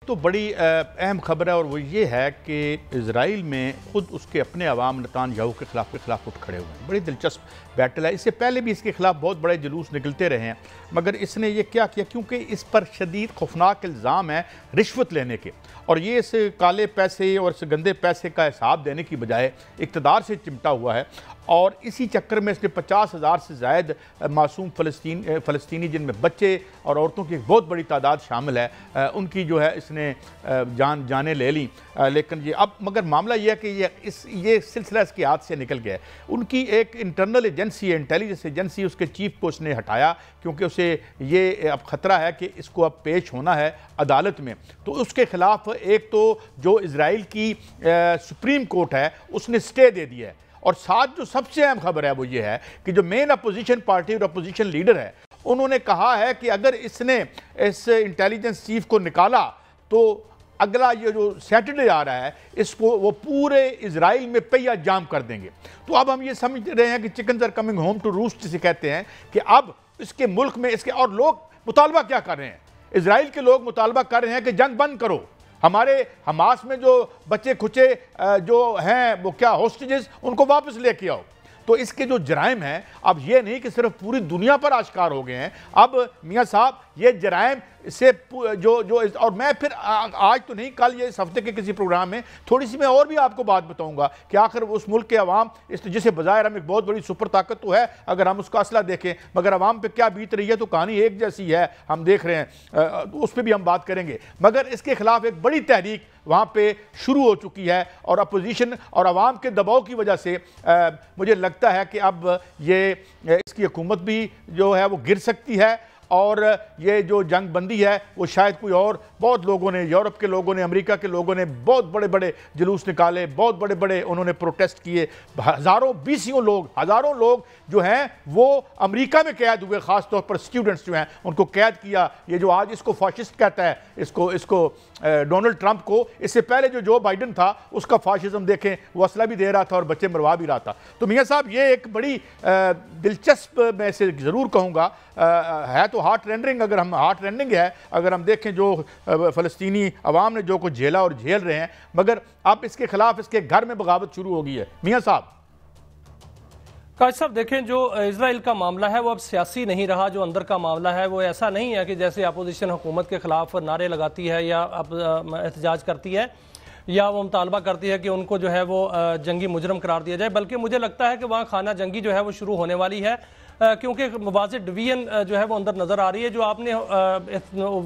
تو بڑی اہم خبر ہے اور وہ یہ ہے کہ اسرائیل میں خود اس کے اپنے عوام نتان یاہو کے خلاف اٹھ کھڑے ہوئے ہیں. بڑی دلچسپ بیٹل ہے. اس سے پہلے بھی اس کے خلاف بہت بڑے جلوس نکلتے رہے ہیں، مگر اس نے یہ کیا کیونکہ اس پر شدید خوفناک الزام ہے رشوت لینے کے، اور یہ اس کالے پیسے اور اس گندے پیسے کا حساب دینے کی بجائے اقتدار سے چمٹا ہوا ہے. اور اسی چکر میں اس نے 50,000 سے زائد معصوم فلسطینی جن میں بچے اور عورتوں کی ایک بہت بڑی تعداد شامل ہے، ان کی جو ہے اس نے جانیں لے لیں. لیکن مگر معاملہ یہ ہے کہ یہ سلسلہ اس کے ہاتھ سے نکل گیا ہے. ان کی ایک انٹرنل ایجنسی ہے، انٹیلیجنس ایجنسی، اس کے چیف کو اس نے ہٹایا کیونکہ اسے یہ اب خطرہ ہے کہ اس کو اب پیش ہونا ہے عدالت میں. تو اس کے خلاف ایک تو جو اسرائیل کی سپریم کورٹ ہے اس نے سٹے دے دیا ہے، اور ساتھ جو سب سے اہم خبر ہے وہ یہ ہے کہ جو مین اپوزیشن پارٹی اور اپوزیشن لیڈر ہے انہوں نے کہا ہے کہ اگر اس نے اس انٹیلیجنس چیف کو نکالا تو اگلا یہ جو سیٹرڈے آ رہا ہے اس کو وہ پورے اسرائیل میں پہیہ جام کر دیں گے. تو اب ہم یہ سمجھ رہے ہیں کہ chickens are coming home to roast جسے کہتے ہیں، کہ اب اس کے ملک میں اور لوگ مطالبہ کیا کر رہے ہیں؟ اسرائیل کے لوگ مطالبہ کر رہے ہیں کہ جنگ بند کرو، ہمارے حماس میں جو بچے کھچے جو ہیں وہ کیا ہوسٹیجز ان کو واپس لے کے آؤ. تو اس کے جو جرائم ہیں اب یہ نہیں کہ صرف پوری دنیا پر آشکار ہو گئے ہیں، اب میاں صاحب یہ جرائم سے اور میں پھر آج تو نہیں کل یہ اس ہفتے کے کسی پروگرام میں تھوڑی سی میں اور بھی آپ کو بات بتاؤں گا کہ آخر اس ملک کے عوام جسے بظاہر ہم ایک بہت بڑی سپر طاقت تو ہے اگر ہم اس کا اصلہ دیکھیں، مگر عوام پہ کیا بیت رہی ہے تو کہانی ایک جیسی ہے، ہم دیکھ رہے ہیں، اس پہ بھی ہم بات کریں گے. مگر اس کے خلاف ایک بڑی تحریک وہاں پہ شروع ہو چکی ہے، اور اپوزیشن اور عوام کے دباؤ کی وجہ سے مجھے لگتا ہے کہ اب یہ اس کی حکومت بھی جو ہے وہ گر سکتی ہے، اور یہ جو جنگ بندی ہے وہ شاید کوئی اور بہت لوگوں نے، یورپ کے لوگوں نے، امریکہ کے لوگوں نے بہت بڑے بڑے جلوس نکالے، بہت بڑے بڑے انہوں نے پروٹیسٹ کیے، ہزاروں لوگ جو ہیں وہ امریکہ میں قید ہوئے، خاص طور پر سٹوڈنٹس جو ہیں ان کو قید کیا. یہ جو آج اس کو فاشسٹ کہتا ہے اس کو ڈونلڈ ٹرمپ کو، اس سے پہلے جو بائیڈن تھا اس کا فاشزم دیکھیں، وہ اسلحہ بھی دے رہا تھا اور بچے مروا بھی رہا تھا. تو میاں صاحب یہ ایک بڑی دلچسپ میں سے ضرور کہوں گا ہے تو ہارٹ رینڈنگ ہے اگر ہم دیکھیں جو فلسطینی عوام نے جو کچھ جھیلا اور جھیل رہے ہیں، مگر اب اس کے خلاف اس کے گھر میں بغاوت شروع ہو گئی ہے. میاں صاحب کاش صاحب دیکھیں، جو اسرائیل کا معاملہ ہے وہ اب سیاسی نہیں رہا. جو اندر کا معاملہ ہے وہ ایسا نہیں ہے کہ جیسے اپوزیشن حکومت کے خلاف نعرے لگاتی ہے یا احتجاج کرتی ہے یا وہ مطالبہ کرتی ہے کہ ان کو جو ہے وہ جنگی مجرم قرار دیا جائے، بلکہ مجھے لگتا ہے کہ وہاں خانہ جنگی جو ہے وہ شروع ہونے والی ہے، کیونکہ واضح ڈویژن جو ہے وہ اندر نظر آ رہی ہے. جو آپ نے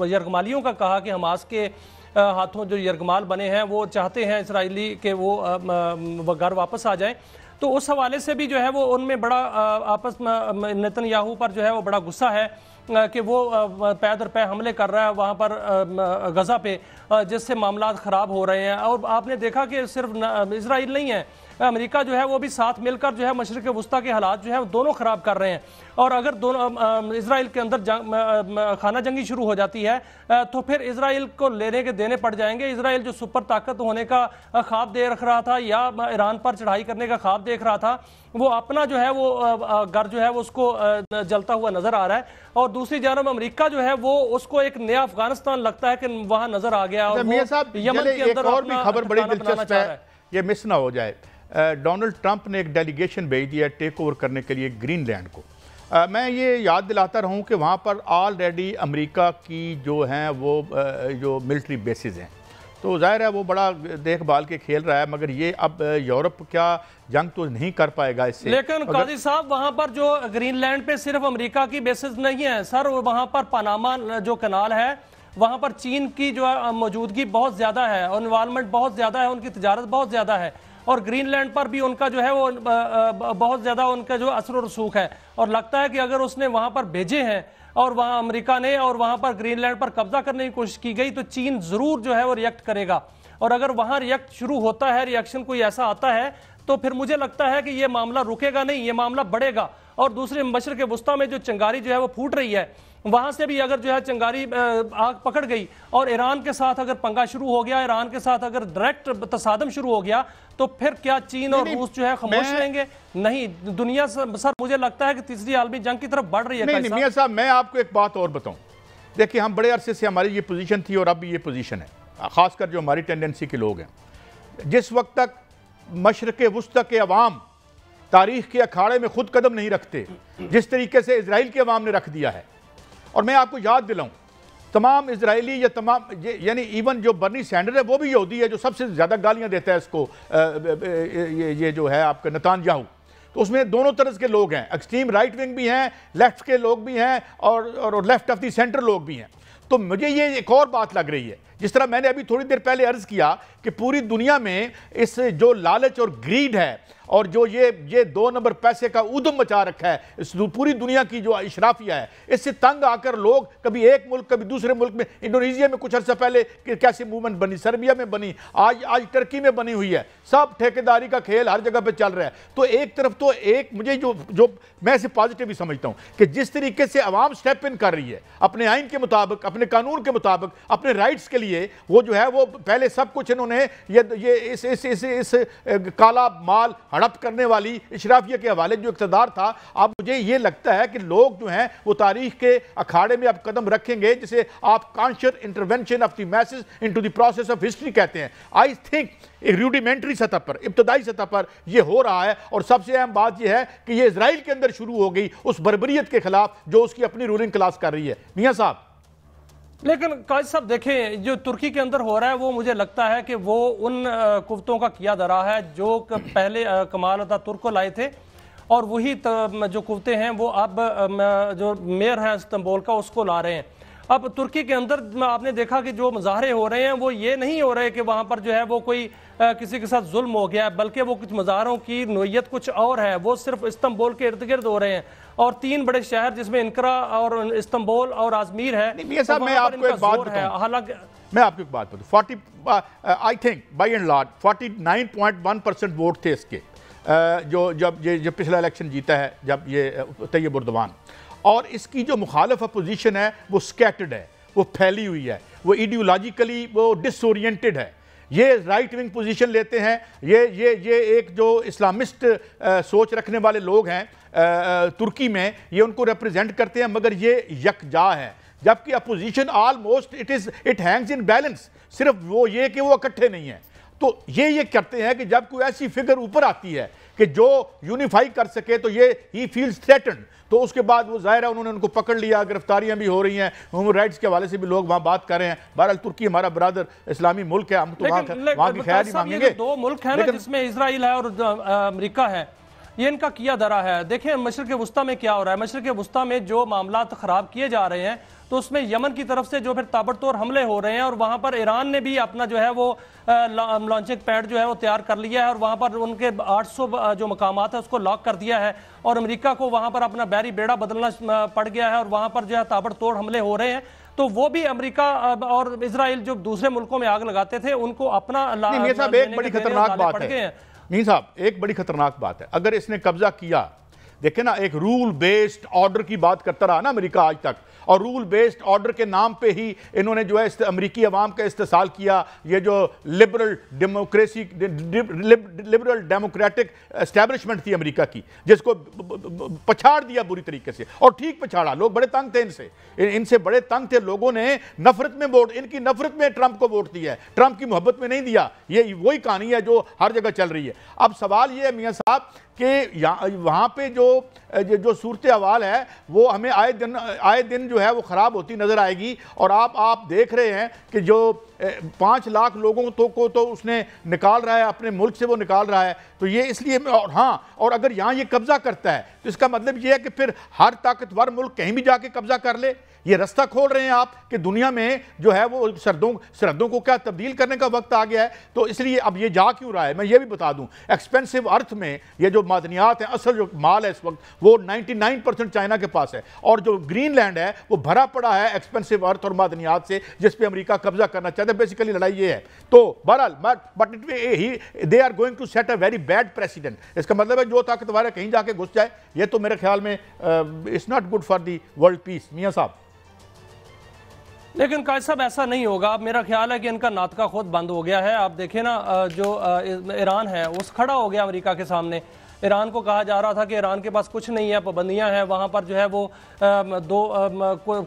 یرغمالیوں کا کہا کہ حماس کے ہاتھوں جو یرغمال بنے ہیں وہ چاہتے ہیں اسرائیلی کہ وہ گھر واپس آ جائیں، تو اس حوالے سے بھی جو ہے وہ ان میں بڑا آپس میں نتن یاہو پر جو ہے وہ بڑا غصہ ہے کہ وہ پے در پے حملے کر رہا ہے وہاں پر غزہ پہ، جس سے معاملات خراب ہو رہے ہیں. اور آپ نے دیکھا کہ صرف اسرائیل نہیں ہے، امریکہ جو ہے وہ بھی ساتھ مل کر جو ہے مشرق وسطیٰ کے حالات جو ہے وہ دونوں خراب کر رہے ہیں. اور اگر دونوں اسرائیل کے اندر خانہ جنگی شروع ہو جاتی ہے تو پھر اسرائیل کو لینے کے دینے پڑ جائیں گے. اسرائیل جو سپر طاقت ہونے کا خواب دیکھ رکھ رہا تھا یا ایران پر چڑھائی کرنے کا خواب دیکھ رہا تھا، وہ اپنا جو ہے وہ گھر جو ہے وہ اس کو جلتا ہوا نظر آ رہا ہے. اور دوسری جانب امریکہ جو ہے وہ اس کو ایک نیا افغانستان لگتا ہے کہ وہاں نظر آ گیا، اور یمن کے اندر اور بھی خبر بڑی دلچسپ ہے، یہ مس نہ ہو جائے. ڈونلڈ ٹرمپ نے ایک ڈیلیگیشن بھیج دیا ٹیک اوور کرنے کے لیے گرین لینڈ کو. میں یہ یاد دلاتا رہوں کہ وہاں پر آلریڈی امریکہ کی جو ہیں وہ جو ملٹری بیسز ہیں، تو ظاہر ہے وہ بڑا دیکھ بھال کے کھیل رہا ہے، مگر یہ اب یورپ کیا جنگ تو نہیں کر پائے گا اس سے. لیکن قاضی صاحب وہاں پر جو گرین لینڈ پہ صرف امریکہ کی بیسز نہیں ہیں سر، وہاں پر پاناما جو کنال ہے وہاں پر چین کی جو موجودگی بہت زیادہ ہے، انوالومنٹ بہت زیادہ ہے، ان کی تجارت بہت زیادہ ہے، اور گرین لینڈ پر بھی ان کا جو ہے وہ بہت زیادہ ان کا جو اثر و رسوخ ہے. اور لگتا ہے کہ اگر اس نے وہاں پر بھیجے ہیں اور وہاں امریکہ نے اور وہاں پر گرین لینڈ پر قبضہ کرنے کی کوشش کی گئی تو چین ضرور جو ہے وہ ریئیکٹ کرے گا. اور اگر وہاں ریئیکٹ شروع ہوتا ہے، ریئیکشن کوئی ایسا آتا ہے تو پھر مجھے لگتا ہے کہ یہ معاملہ رکے گا نہیں، یہ معاملہ بڑھے گا. اور دوسرے مشرق وسطیٰ میں جو چنگاری جو ہے وہ پھوٹ رہی ہے، وہاں سے بھی اگر جو ہے چنگاری آگ پکڑ گئی اور ایران کے ساتھ اگر پنگا شروع ہو گیا، ایران کے ساتھ اگر ڈائریکٹ تصادم شروع ہو گیا تو پھر کیا چین اور روس جو ہے خاموش رہیں گے؟ نہیں، دنیا سر مجھے لگتا ہے کہ تیسری عالمی جنگ کی طرف بڑھ رہی ہے. نہیں میاں صاحب، میں آپ کو ایک بات اور بتاؤں. دیکھیں ہم بڑے عرصے سے ہماری یہ پوزیشن تھی اور اب بھی یہ پوزیشن ہے خاص کر جو ہماری ٹینڈنسی کے لوگ ہیں، جس وقت تک مشرق وسطی کے عوام تاریخ کے اکھاڑے میں خود قدم نہیں رکھتے جس طریقے سے اسرائیل کے عوام نے رکھ دیا ہے. اور میں آپ کو یاد دلاؤں، تمام اسرائیلی یا تمام یعنی ایون جو برنی سینڈر ہے وہ بھی یہودی ہے جو سب سے زیادہ گالیاں دیتا ہے اس کو، یہ جو ہے آپ کا نتان یاہو. تو اس میں دونوں طرز کے لوگ ہیں، ایکسٹریم رائٹ ونگ بھی ہیں، لیفٹ کے لوگ بھی ہیں اور لیفٹ آف دی سینٹر لوگ بھی ہیں. تو مجھے یہ ایک اور بات لگ رہی ہے، جس طرح میں نے ابھی تھوڑی دیر پہلے عرض کیا کہ پوری دنیا میں اس جو لالچ اور گریڈ ہے اور جو یہ 2 نمبر پیسے کا ادم مچا رکھا ہے اس پوری دنیا کی جو اشرافیہ ہے، اس سے تنگ آ کر لوگ کبھی ایک ملک کبھی دوسرے ملک میں، انڈونیزیا میں کچھ عرصہ پہلے کیسی موومنٹ بنی، سربیا میں بنی، آج ٹرکی میں بنی ہوئی ہے، سب ٹھیکیداری کا کھیل ہر جگہ پہ چل رہا ہے. تو ایک طرف تو مجھے جو میں اسے پازیٹیو ہی سمجھتا ہوں کہ جس طریقے سے عوام سٹیپ ان کر رہی ہے اپنے آئین کے مطابق، اپنے قانون کے مطابق، اپنے رائٹس کے لیے، وہ جو ہے وہ پہلے سب کچھ انہوں نے یہ اس کالا مال ہڑپ کرنے والی اشرافیہ کے حوالے جو اقتدار تھا. اب مجھے یہ لگتا ہے کہ لوگ جو ہیں وہ تاریخ کے اکھاڑے میں اب قدم رکھیں گے، جسے آپ conscious intervention of the masses into the process of history کہتے ہیں. آئی تھنک ایک ریوڈیمنٹری سطح پر، ابتدائی سطح پر یہ ہو رہا ہے. اور سب سے اہم بات یہ ہے کہ یہ اسرائیل کے اندر شروع ہو گئی اس بربریت کے خلاف جو اس کی اپنی رولنگ کلاس کر رہی ہے. میاں صاحب، لیکن قائد صاحب دیکھیں جو ترکی کے اندر ہو رہا ہے وہ مجھے لگتا ہے کہ وہ ان قوتوں کا کیا دھرا ہے جو پہلے کمال اتا ترک کو لائے تھے، اور وہی جو قوتیں ہیں وہ اب جو میئر ہے استنبول کا اس کو لا رہے ہیں. اب ترکی کے اندر آپ نے دیکھا کہ جو مظاہرے ہو رہے ہیں وہ یہ نہیں ہو رہے کہ وہاں پر جو ہے وہ کوئی کسی کے ساتھ ظلم ہو گیا ہے، بلکہ وہ کچھ مظاہروں کی نوعیت کچھ اور ہے. وہ صرف استنبول کے ارد گرد ہو رہے ہیں، اور 3 بڑے شہر جس میں انقرہ اور استنبول اور ازمیر ہے. میاں صاحب، میں آپ کو ایک بات بتاؤں، حالانکہ میں آپ کو ایک بات بتاؤں، I think by and large 49.1% vote تھے اس کے، جب پچھلا الیکشن جیتا ہے جب یہ طیب اردوان. اور اس کی جو مخالف اپوزیشن ہے وہ سکیٹرڈ ہے، وہ پھیلی ہوئی ہے، وہ ایڈیولوجیکلی وہ ڈس اورینٹڈ ہے. یہ رائٹ ونگ پوزیشن لیتے ہیں، یہ ایک جو اسلامسٹ سوچ رکھنے والے لوگ ہیں ترکی میں، یہ ان کو ریپرزینٹ کرتے ہیں، مگر یہ یکجا ہے. جبکہ opposition almost it hangs in balance, صرف وہ یہ کہ وہ اکٹھے نہیں ہیں. تو یہ کرتے ہیں کہ جب کوئی ایسی فگر اوپر آتی ہے کہ جو یونیفائی کر سکے تو یہ ہی فیلز تھریٹنڈ، تو اس کے بعد وہ ظاہر ہے انہوں نے ان کو پکڑ لیا. گرفتاریاں بھی ہو رہی ہیں، ہیومن رائٹس کے حوالے سے بھی لوگ وہاں بات کر رہے ہیں. بہرحال ترکی ہمارا برادر اسلامی ملک ہے، ہم تو وہاں کی خیر ہی مانگیں گے. 2 ملک ہیں نا جس میں اسرائیل ہے اور امریکہ ہے، یہ ان کا کیا دھرا ہے. دیکھیں مشرق وسطیٰ میں کیا ہو رہا ہے. مشرق وسطیٰ میں جو معاملات خراب کیے جا رہے ہیں تو اس میں یمن کی طرف سے جو پھر تابڑتوڑ حملے ہو رہے ہیں، اور وہاں پر ایران نے بھی اپنا جو ہے وہ لانچنگ پیڈ جو ہے وہ تیار کر لیا ہے، اور وہاں پر ان کے 800 جو مقامات ہیں اس کو لاک کر دیا ہے، اور امریکہ کو وہاں پر اپنا بحری بیڑا بدلنا پڑ گیا ہے، اور وہاں پر جو ہے تابڑتوڑ حملے ہو رہے ہیں. تو وہ بھی امریکہ اور اسرائیل جو دوسرے ملکوں میں آگ لگاتے تھے ان کو اپنا میاں صاحب ایک بڑی خطرناک بات ہے، میاں صاحب ایک بڑی خطرناک بات ہے. اگر اس نے قبضہ کیا، دیکھیں نا، ایک رول بیسڈ آرڈر کی بات کرتا رہا نا امریکہ آج تک، اور رول بیسڈ آرڈر کے نام پہ ہی انہوں نے جو ہے امریکی عوام کا استحصال کیا. یہ جو لبرل ڈیموکریٹک اسٹیبلشمنٹ تھی امریکہ کی، جس کو پچھاڑ دیا بری طریقے سے، اور ٹھیک پچھاڑا. لوگ بڑے تنگ تھے ان سے بڑے تنگ تھے. لوگوں نے نفرت میں ووٹ، ان کی نفرت میں ٹرمپ کو ووٹ دیا ہے، ٹرمپ کی محبت میں نہیں دیا. یہ وہی کہانی ہے جو ہر جگہ چل رہی ہے. اب سوال یہ ہے میاں صاحب کہ وہاں پہ جو صورتحال ہے وہ ہمیں آئے دن جو ہے وہ خراب ہوتی نظر آئے گی. اور آپ دیکھ رہے ہیں کہ جو 5 لاکھ لوگوں کو تو اس نے نکال رہا ہے، اپنے ملک سے وہ نکال رہا ہے. تو یہ اس لیے، اور اگر یہاں یہ قبضہ کرتا ہے تو اس کا مطلب یہ ہے کہ پھر ہر طاقتور ملک کہیں بھی جا کے قبضہ کر لے. یہ رستہ کھول رہے ہیں آپ کہ دنیا میں جو ہے وہ سرحدوں کو کیا تبدیل کرنے کا وقت آ گیا ہے. تو اس لیے اب یہ جا کیوں رہا ہے. میں یہ بھی بتا دوں، ایکسپینسو ارتھ میں یہ جو معدنیات ہیں، اصل جو مال ہے اس وقت وہ 99% چائنا کے پاس ہے، اور جو گرین لینڈ ہے وہ بھرا پڑا ہے ایکسپینسو ارتھ اور معدنیات سے، جس پہ امریکہ قبضہ کرنا چاہتا ہے. بیسیکلی لڑائی یہ ہے. تو بہرحال but they are going to set a very bad precedent. اس کا مطلب ہے جو طاقتور ہے کہیں جا کے گھس جائے. یہ تو میرے خیال میں it's not good for the world peace. میاں صاحب، لیکن قائد صاحب ایسا نہیں ہوگا. اب میرا خیال ہے کہ ان کا ناطقہ خود بند ہو گیا ہے. آپ دیکھیں نا جو ایران ہے وہ کھڑا ہو گیا امریکہ کے سامنے. ایران کو کہا جا رہا تھا کہ ایران کے پاس کچھ نہیں ہے، پابندیاں ہیں، وہاں پر جو ہے وہ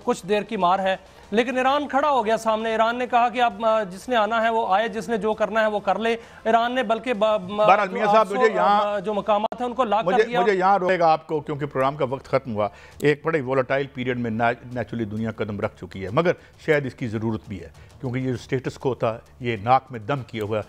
کچھ دیر کی مار ہے، لیکن ایران کھڑا ہو گیا سامنے۔ ایران نے کہا کہ اب جس نے آنا ہے وہ آئے، جس نے جو کرنا ہے وہ کر لے۔ ایران نے بلکہ میاں صاحب مجھے یہاں جو مقامات ہیں ان کو لاک کر دیا۔ مجھے یہاں روکے گا آپ کو کیونکہ پروگرام کا وقت ختم ہوا۔ ایک بڑے وولٹائل پیریڈ میں نیچرلی دنیا قدم رکھ چکی ہے، مگر شاید اس کی ضرورت بھی ہے کیونکہ یہ جو سٹیٹس کو تھا یہ ناک میں دم کیا ہوا